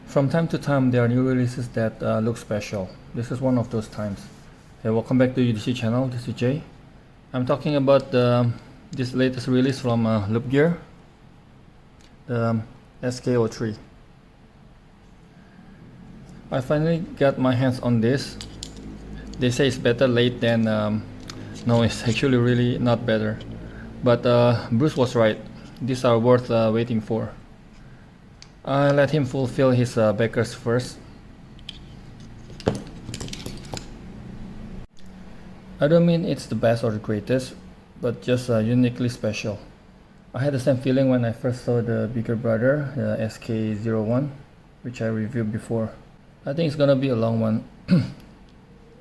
From time to time there are new releases that look special. This is one of those times. Hey, welcome back to UDC channel. This is Jay. I'm talking about this latest release from LoopGear, the SK03. I finally got my hands on this. They say it's better late than no, it's actually really not better. But Bruce was right. These are worth waiting for. I let him fulfill his backers first. I don't mean it's the best or the greatest, but just uniquely special. I had the same feeling when I first saw the bigger brother, the SK01, which I reviewed before. I think it's gonna be a long one.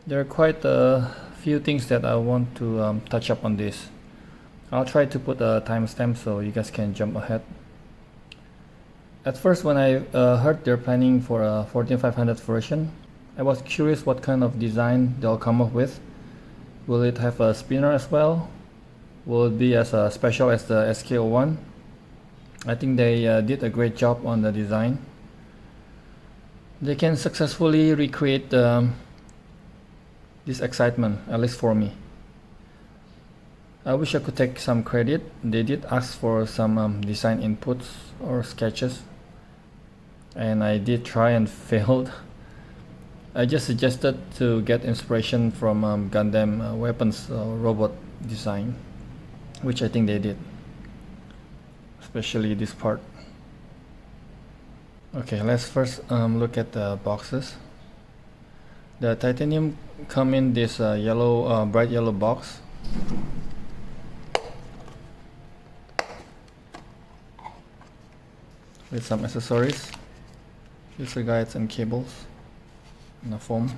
There are quite a few things that I want to touch up on this. I'll try to put a timestamp so you guys can jump ahead. At first, when I heard they're planning for a 14500 version, I was curious what kind of design they'll come up with. Will it have a spinner as well? Will it be as special as the SK01? I think they did a great job on the design. They can successfully recreate this excitement, at least for me. I wish I could take some credit. They did ask for some design inputs or sketches, and I did try and failed. I just suggested to get inspiration from Gundam weapons robot design, which I think they did, especially this part. Okay, let's first look at the boxes. The titanium come in this yellow, bright yellow box. With some accessories, user guides and cables in a foam.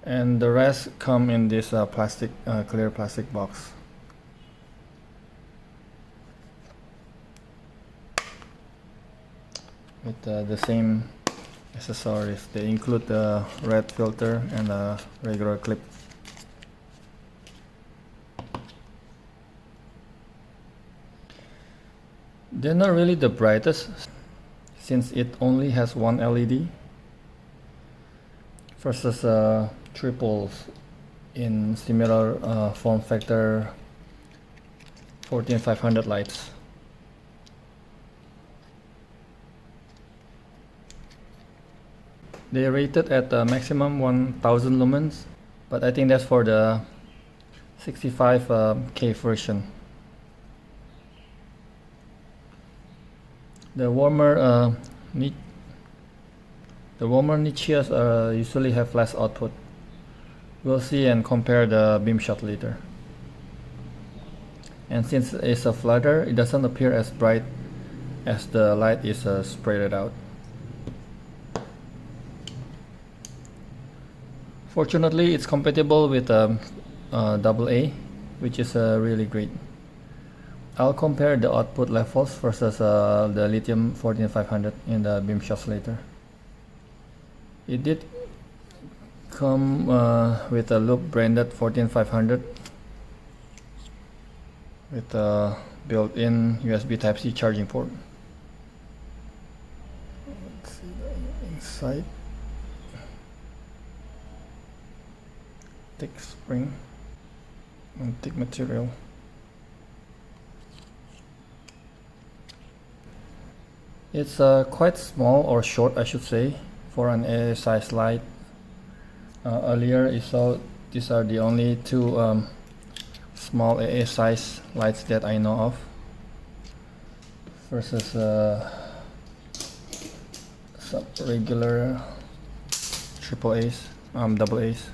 And the rest come in this plastic, clear plastic box. With the same accessories. They include the red filter and a regular clip. They're not really the brightest since it only has one LED versus triples in similar form factor 14500 lights. They rated at maximum 1000 lumens, but I think that's for the 65K version. The warmer niches usually have less output. We'll see and compare the Beamshot later. And since it's a flutter, it doesn't appear as bright as the light is spread out. Fortunately, it's compatible with AA, which is really great. I'll compare the output levels versus the lithium 14500 in the Beamshots later. It did come with a Loop branded 14500 with a built-in USB Type-C charging port. Let's see the inside. Thick spring and thick material. It's quite small, or short I should say, for an AA size light. Earlier you saw these are the only two small AA size lights that I know of versus some regular AAAs, AAs.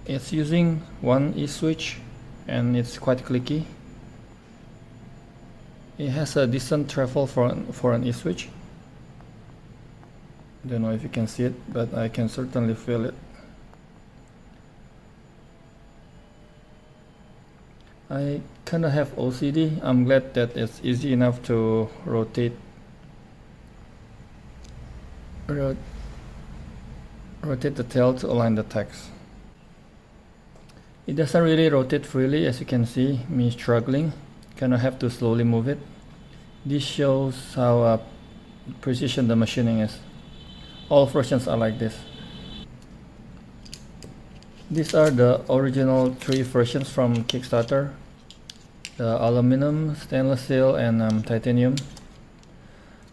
It's using one E-switch and it's quite clicky. It has a decent travel for an E-switch. Don't know if you can see it, but I can certainly feel it. I kinda have OCD. I'm glad that it's easy enough to rotate the tail to align the text. It doesn't really rotate freely, as you can see me struggling. Kinda have to slowly move it. This shows how precision the machining is. All versions are like this. These are the original 3 versions from Kickstarter: the aluminum, stainless steel, and titanium.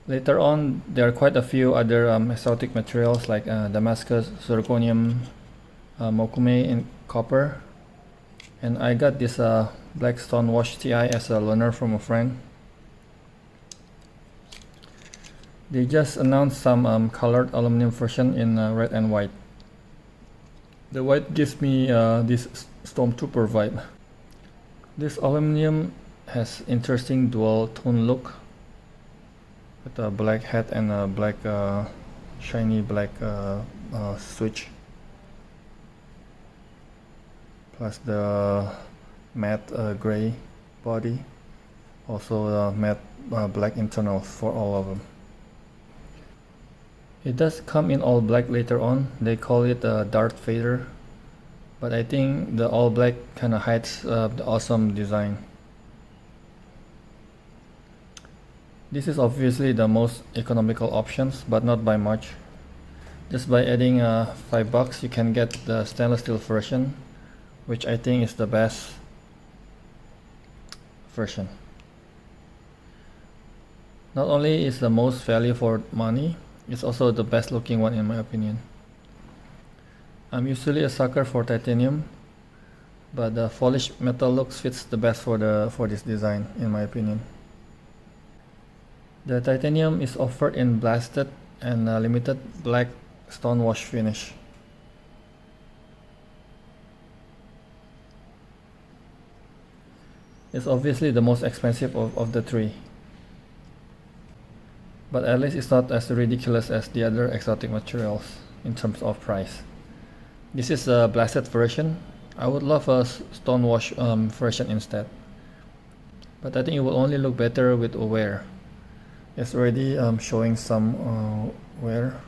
Later on, there are quite a few other exotic materials like Damascus, zirconium, mokume, and copper. And I got this black stone wash TI as a loaner from a friend. They just announced some colored aluminum version in red and white. The white gives me this Stormtrooper vibe. This aluminum has interesting dual tone look with a black hat and a black shiny black switch, plus the matte gray body, also matte black internals for all of them. It does come in all black later on. They call it Darth Vader, but I think the all black kind of hides the awesome design. This is obviously the most economical options, but not by much. Just by adding $5 you can get the stainless steel version, which I think is the best version. Not only is the most value for money, it's also the best looking one in my opinion. I'm usually a sucker for titanium, but the polished metal looks fits the best for this design in my opinion. The titanium is offered in blasted and limited black stone wash finish. It's obviously the most expensive of the 3, but at least it's not as ridiculous as the other exotic materials in terms of price. This is a blasted version. I would love a stone wash version instead, but I think it will only look better with wear. It's already showing some wear,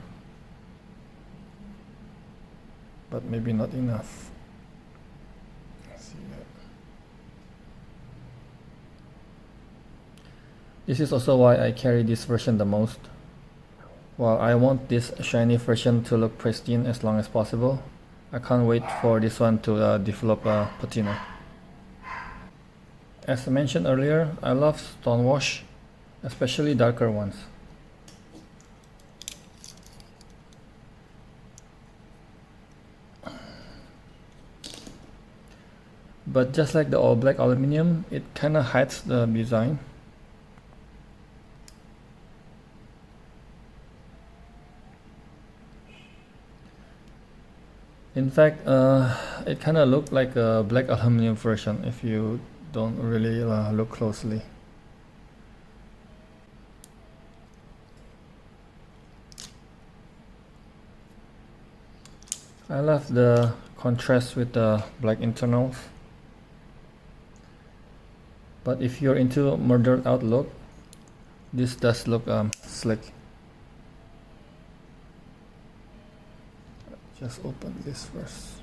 but maybe not enough. Let's see that. This is also why I carry this version the most. While I want this shiny version to look pristine as long as possible, I can't wait for this one to develop patina. As I mentioned earlier, I love stone wash, especially darker ones. But just like the all black aluminum, it kinda hides the design. In fact, it kinda looked like a black aluminum version if you don't really look closely. I love the contrast with the black internals, but if you're into murdered out look, this does look slick. Just open this first.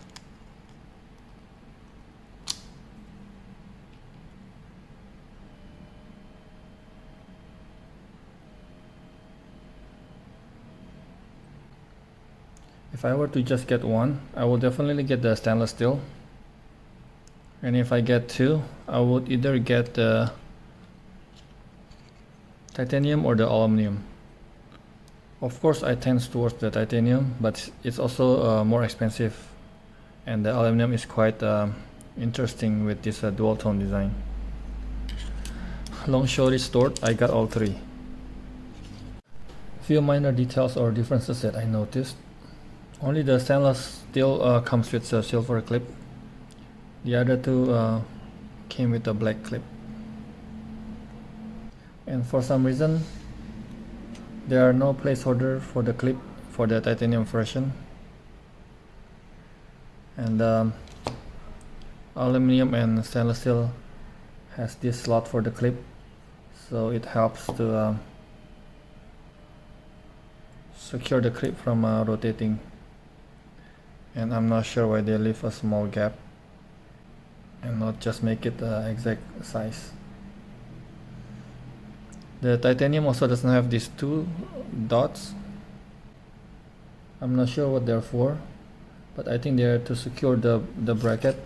If I were to just get one, I would definitely get the stainless steel. And if I get 2, I would either get the titanium or the aluminum. Of course, I tend towards the titanium, but it's also more expensive, and the aluminum is quite interesting with this dual tone design. Long story short, I got all 3. Few minor details or differences that I noticed. Only the stainless steel comes with a silver clip. The other 2 came with a black clip. And for some reason, there are no placeholder for the clip for the titanium version. And aluminum and stainless steel has this slot for the clip, so it helps to secure the clip from rotating. And I'm not sure why they leave a small gap. and not just make it the exact size. The titanium also doesn't have these two dots. I'm not sure what they're for, but I think they're to secure the bracket.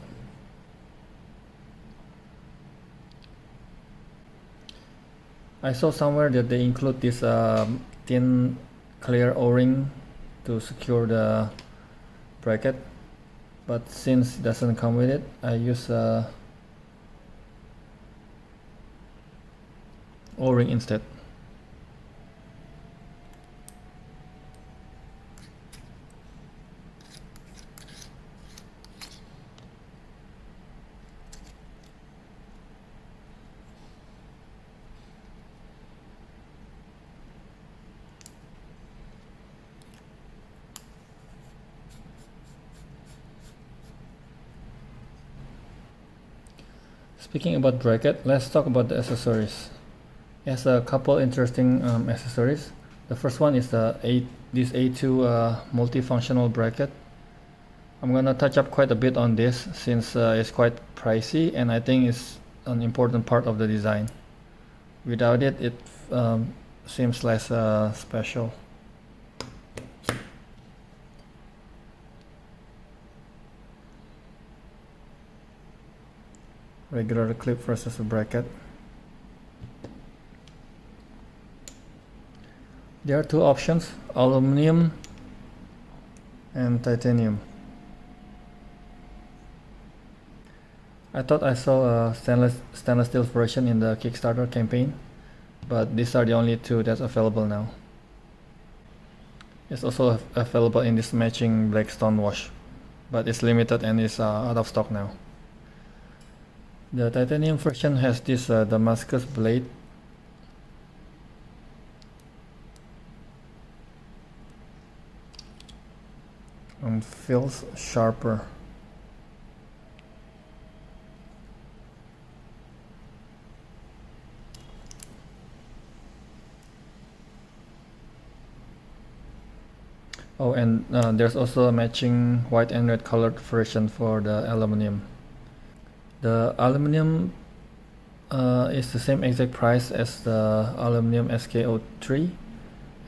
I saw somewhere that they include this thin clear O-ring to secure the bracket, but since it doesn't come with it, I use O-ring instead. Speaking about bracket, let's talk about the accessories. It has a couple interesting accessories. The first one is this A2 multifunctional bracket. I'm gonna touch up quite a bit on this since it's quite pricey, and I think it's an important part of the design. Without it, it seems less special. Regular clip versus a bracket. There are two options, aluminum and titanium. I thought I saw a stainless steel version in the Kickstarter campaign, but these are the only two that's available now. It's also available in this matching black stone wash, but it's limited and is out of stock now. The titanium version has this Damascus blade. And feels sharper. Oh, and there's also a matching white and red colored version for the aluminum. The aluminum is the same exact price as the aluminum SK03,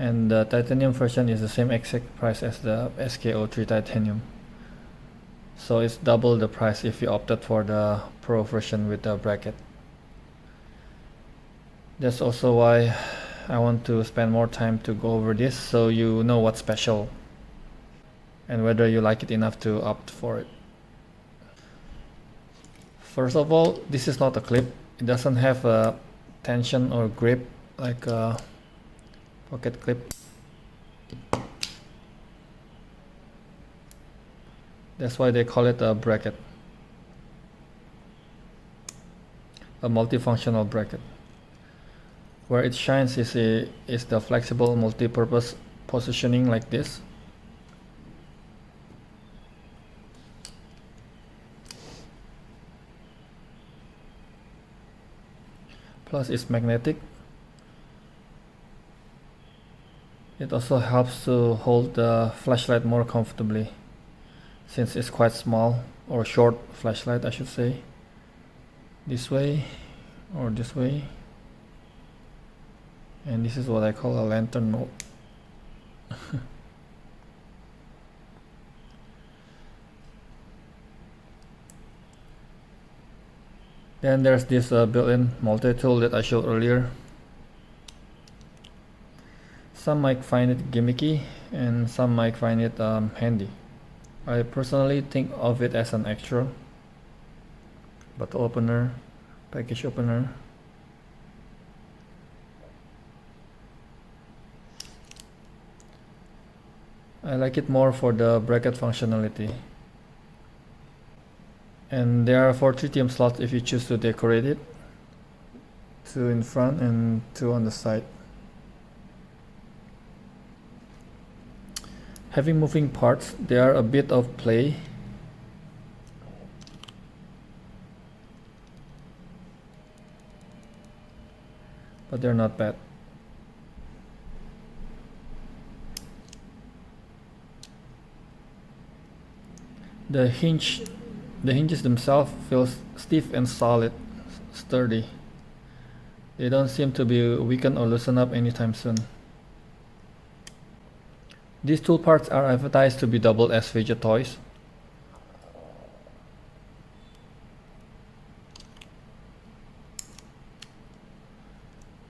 and the titanium version is the same exact price as the SK03 titanium. So it's double the price if you opted for the Pro version with the bracket. That's also why I want to spend more time to go over this, so you know what's special and whether you like it enough to opt for it. First of all, this is not a clip. It doesn't have a tension or grip like a pocket clip. That's why they call it a bracket, a multifunctional bracket. Where it shines is the flexible multi-purpose positioning like this. Plus it's magnetic. It also helps to hold the flashlight more comfortably, since it's quite small, or short flashlight I should say. This way or this way. And this is what I call a lantern mode. Then there's this built-in multi-tool that I showed earlier. Some might find it gimmicky and some might find it handy. I personally think of it as an extra. Bottle opener, package opener. I like it more for the bracket functionality. And there are 4 tritium slots if you choose to decorate it. 2 in front and 2 on the side. Having moving parts, they are a bit of play. But they're not bad. The hinge The hinges themselves feel stiff and solid, sturdy. They don't seem to be weakened or loosen up anytime soon. These tool parts are advertised to be doubled as fidget toys.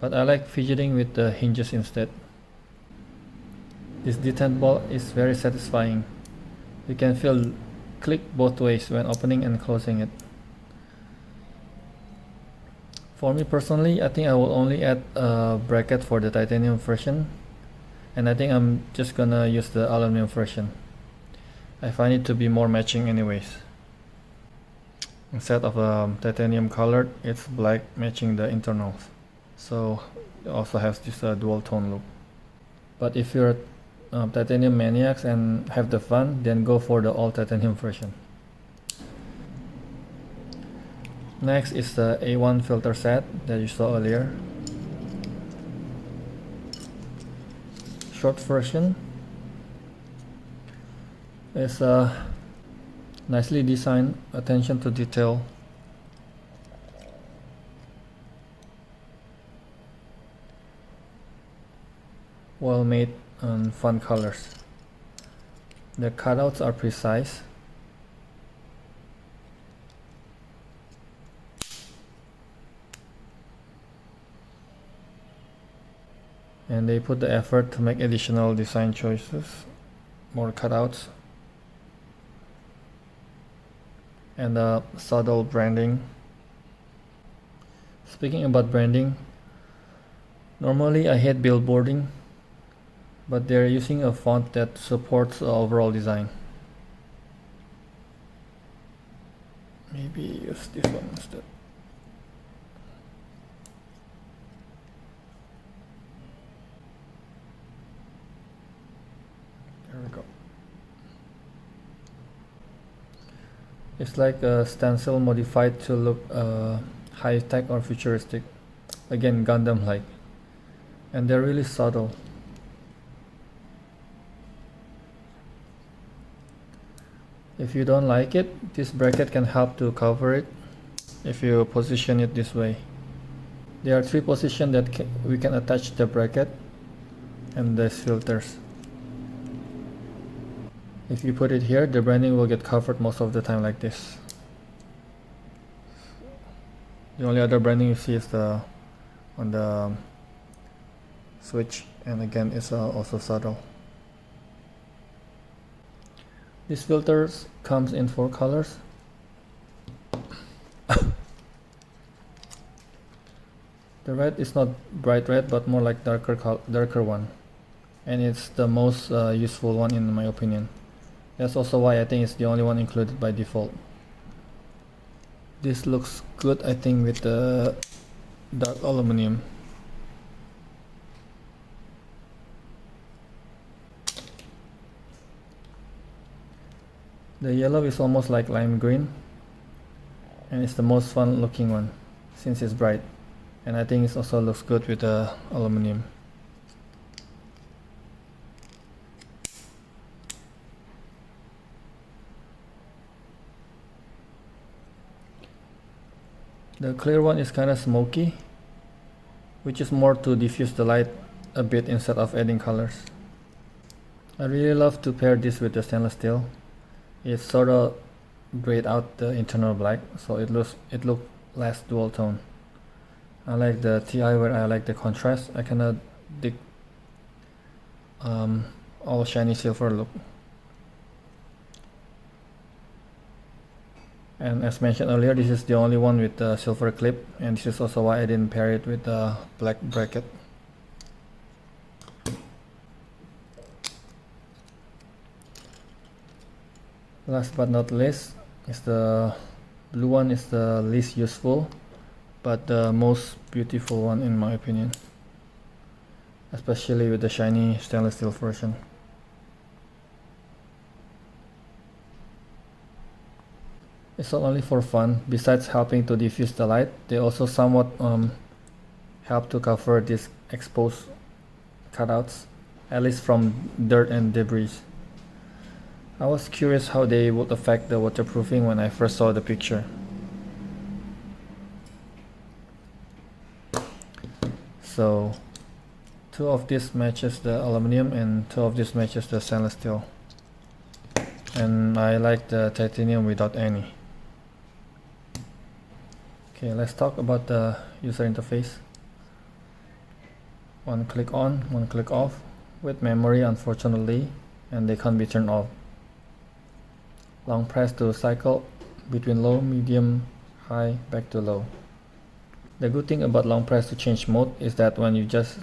But I like fidgeting with the hinges instead. This detent ball is very satisfying. You can feel click both ways when opening and closing it. For me personally, I think I will only add a bracket for the titanium version, and I think I'm just gonna use the aluminum version. I find it to be more matching anyways. Instead of titanium colored, it's black matching the internals. So it also has this dual tone look. But if you're titanium maniacs and have the fun, then go for the all titanium version. Next is the A1 filter set that you saw earlier. Short version is nicely designed, attention to detail. Well made and fun colors. The cutouts are precise. And they put the effort to make additional design choices, more cutouts, and subtle branding. Speaking about branding, normally I hate billboarding, but they're using a font that supports the overall design. Maybe use this one instead. There we go. It's like a stencil modified to look high-tech or futuristic. Again, Gundam-like. And they're really subtle. If you don't like it, this bracket can help to cover it if you position it this way. There are 3 positions that we can attach the bracket and the filters. If you put it here, the branding will get covered most of the time like this. The only other branding you see is on the switch, and again it's also subtle. These filters comes in 4 colors. The red is not bright red, but more like darker one, and it's the most useful one in my opinion. That's also why I think it's the only one included by default. This looks good, I think, with the dark aluminum. The yellow is almost like lime green, and it's the most fun looking one since it's bright, and I think it also looks good with the aluminum. The clear one is kind of smoky, which is more to diffuse the light a bit instead of adding colors. I really love to pair this with the stainless steel. It sort of grayed out the internal black, so it looks less dual tone. I like the TI where I like the contrast. I cannot dig all shiny silver look. And as mentioned earlier, this is the only one with the silver clip, and this is also why I didn't pair it with the black bracket. Last but not least is the blue one. Is the least useful but the most beautiful one in my opinion, especially with the shiny stainless steel version. It's not only for fun. Besides helping to diffuse the light, they also somewhat help to cover these exposed cutouts, at least from dirt and debris. I was curious how they would affect the waterproofing when I first saw the picture. So 2 of this matches the aluminum and 2 of this matches the stainless steel, and I like the titanium without any. Okay, let's talk about the user interface. One click on, one click off, with memory unfortunately, and they can't be turned off. Long press to cycle between low, medium, high, back to low. The good thing about long press to change mode is that when you just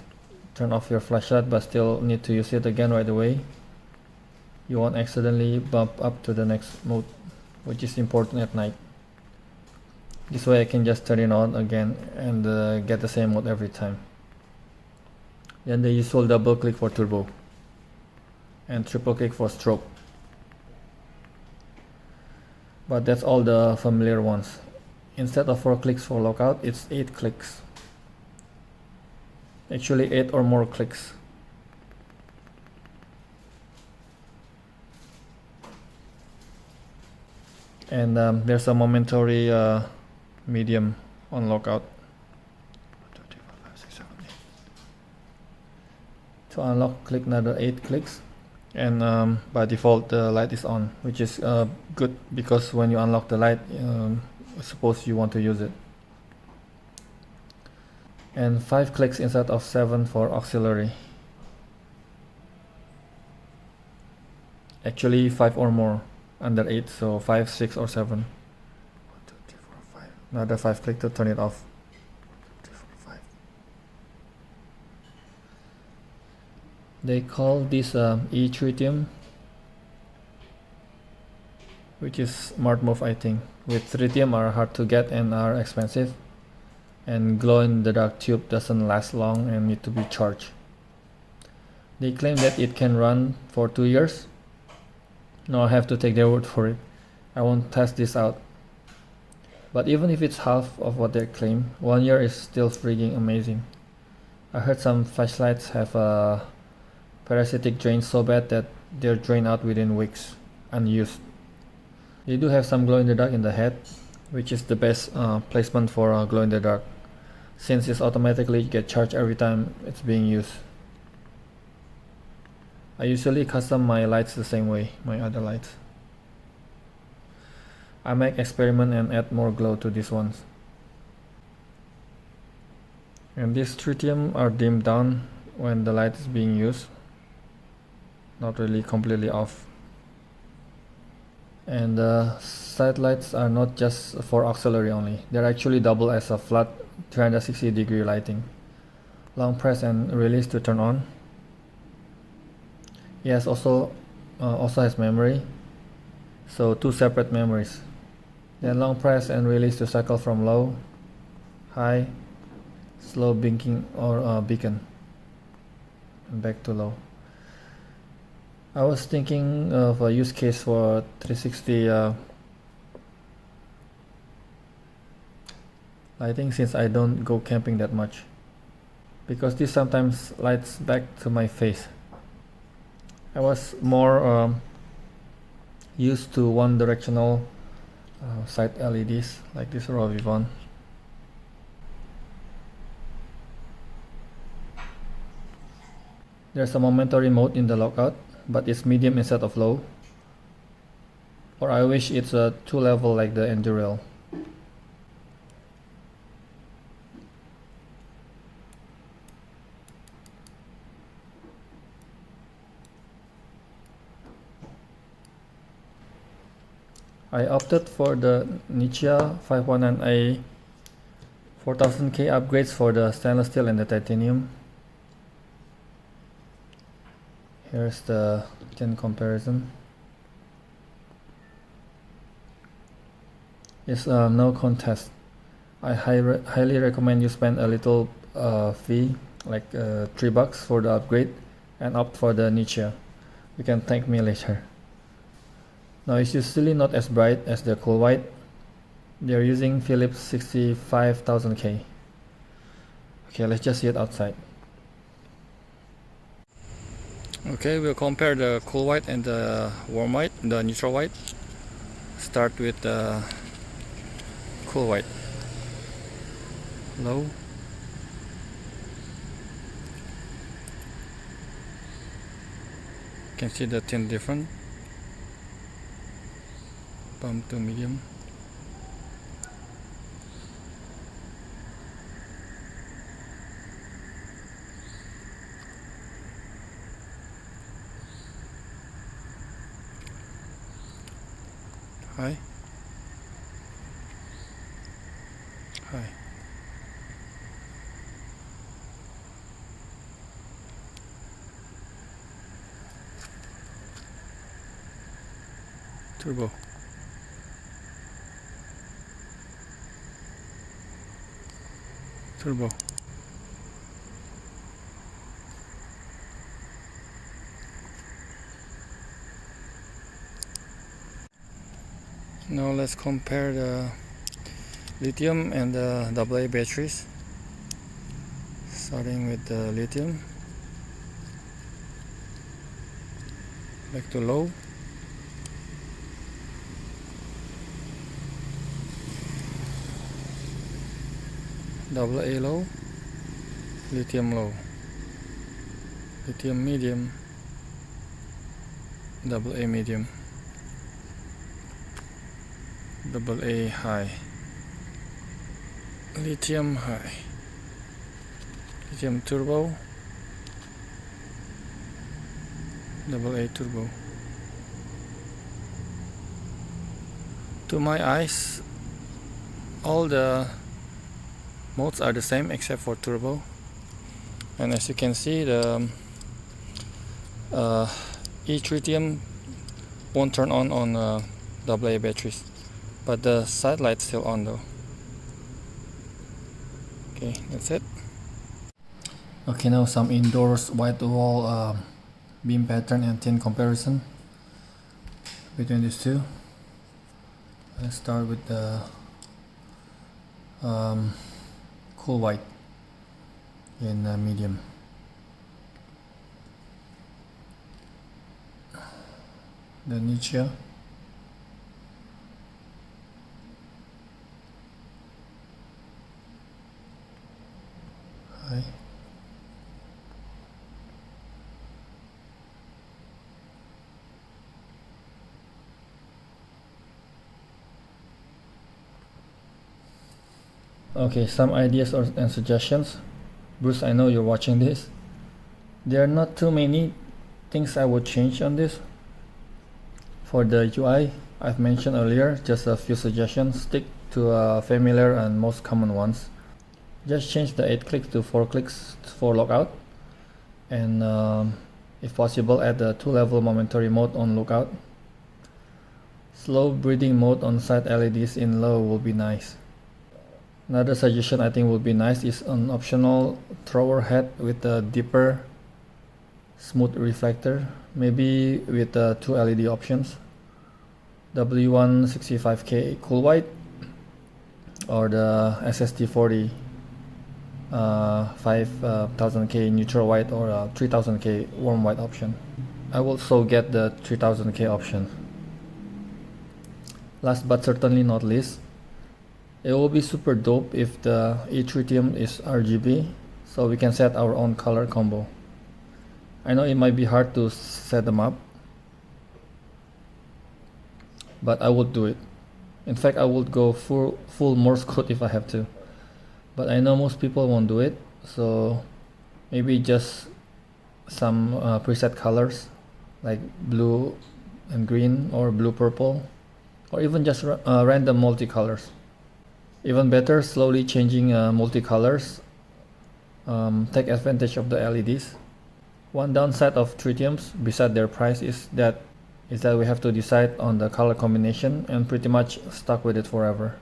turn off your flashlight but still need to use it again right away, you won't accidentally bump up to the next mode, which is important at night. This way I can just turn it on again and get the same mode every time. Then the usual double click for turbo and triple click for strobe. But that's all the familiar ones. Instead of 4 clicks for lockout, it's 8 clicks. Actually 8 or more clicks. And there's a momentary medium on lockout. To unlock, click another 8 clicks, and by default the light is on, which is good because when you unlock the light, suppose you want to use it. And 5 clicks instead of 7 for auxiliary. Actually 5 or more, under 8, so 5, 6 or 7. 1, 2, 3, 4, 5. Another 5 click to turn it off. 1, 2, 3, 4, 5. They call this E-tritium, which is smart move I think. With tritium are hard to get and are expensive, and glow in the dark tube doesn't last long and need to be charged. They claim that it can run for 2 years. No, I have to take their word for it. I won't test this out. But even if it's half of what they claim, 1 year is still freaking amazing. I heard some flashlights have a parasitic drain so bad that they're drained out within weeks, unused. They do have some glow in the dark in the head, which is the best placement for glow in the dark, since it's automatically get charged every time it's being used. I usually custom my lights the same way, my other lights. I might experiment and add more glow to these ones. And these tritium are dimmed down when the light is being used, not really completely off. And the side lights are not just for auxiliary only, they're actually double as a flat 360-degree lighting. Long press and release to turn on. Yes, also has memory, so 2 separate memories. Then long press and release to cycle from low, high, slow blinking or beacon, and back to low. I was thinking of a use case for 360 lighting, since I don't go camping that much, because this sometimes lights back to my face. I was more used to one directional side LEDs like this Rovi one. There's a momentary mode in the lockout, but it's medium instead of low, or I wish it's a 2 level like the Endurail. I opted for the Nichia 519A 4000K upgrades for the stainless steel and the titanium. Here's the Tint Comparison. It's no contest. I highly recommend you spend a little fee, like $3 for the upgrade, and opt for the Nichia. You can thank me later. Now it's usually not as bright as the cool white. They're using Philips 65,000K. Okay, let's just see it outside. Okay, we'll compare the cool white and the warm white, the neutral white. Start with the cool white. Low. You can see the tint different. Bump to medium. High. High. Turbo. Turbo. Now let's compare the lithium and the AA batteries. Starting with the lithium. Back to low. AA low. Lithium low. Lithium medium. AA medium. AA high. Lithium high. Lithium turbo. AA turbo. To my eyes, all the modes are the same except for turbo. And as you can see, the E-tritium won't turn on AA batteries, but the side light's still on though. Okay, that's it. Okay, now some indoors white wall beam pattern and tint comparison between these two. Let's start with the cool white in medium. The niche. High. Okay, some ideas and suggestions. Bruce, I know you're watching this. There are not too many things I would change on this. For the UI, I've mentioned earlier, just a few suggestions. Stick to familiar and most common ones. Just change the 8 clicks to 4 clicks for lockout. And if possible, add the 2-level momentary mode on lookout. Slow breathing mode on side LEDs in low will be nice. Another suggestion I think would be nice is an optional thrower head with a deeper smooth reflector, maybe with 2 LED options, W165K cool white or the SST40 5000K neutral white or 3000K warm white option. I will also get the 3000K option. Last but certainly not least, it will be super dope if the E-tritium is RGB, so we can set our own color combo. I know it might be hard to set them up, but I would do it. In fact, I would go full Morse code if I have to. But I know most people won't do it, so maybe just some preset colors like blue and green or blue purple, or even just random multicolors. Even better, slowly changing multicolors. Take advantage of the LEDs. One downside of tritiums, besides their price, is that we have to decide on the color combination and pretty much stuck with it forever.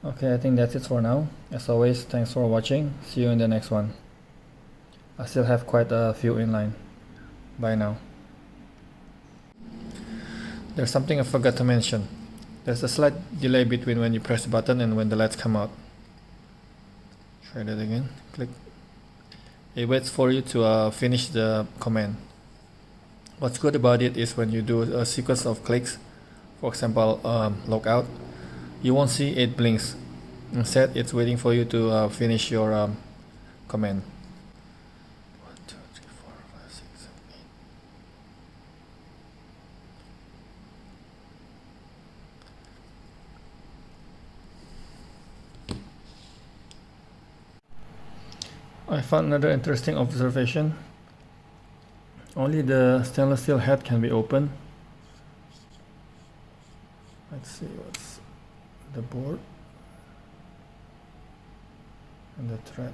Okay, I think that's it for now. As always, thanks for watching. See you in the next one. I still have quite a few in line. Bye now. There's something I forgot to mention. There's a slight delay between when you press the button and when the lights come out. Try that again. Click. It waits for you to finish the command. What's good about it is when you do a sequence of clicks, for example logout, you won't see it blinks. Instead, it's waiting for you to finish your command. 1, 2, 3, 4, 5, 6, 7, 8. I found another interesting observation. Only the stainless steel head can be opened. Let's see what's the board and the thread.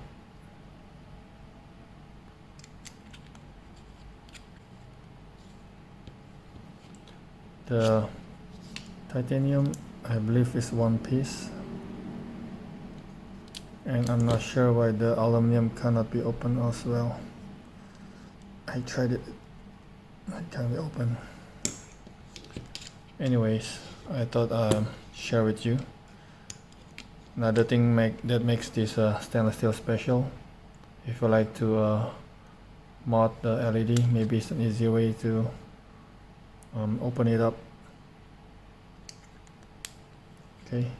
The titanium, I believe, is one piece, and I'm not sure why the aluminum cannot be opened as well. I tried it, it can't be open. Anyways, I thought I'd share with you. Another thing that makes this stainless steel special, if you like to mod the LED, maybe it's an easy way to open it up. Okay.